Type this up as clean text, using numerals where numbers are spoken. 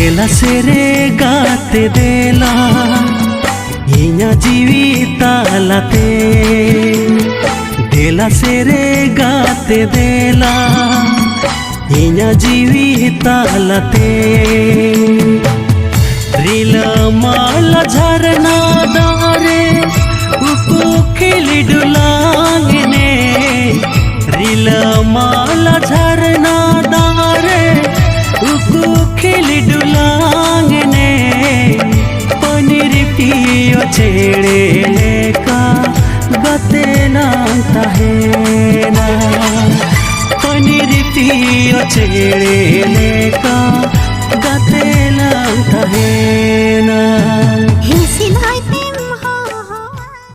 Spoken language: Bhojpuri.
देला सेरे गाते देला इया जीवी तालाते देला सेरे गाते देला इया जीवी तालाते रिला माला झरना दारे उको खिली डुलांगने रिला माला झरना दारे उको खिली डुलांगने पनीर पियो छेड़े लेका गते नाता है ना पनीर पियो छेड़े लेका गते नाता है ना।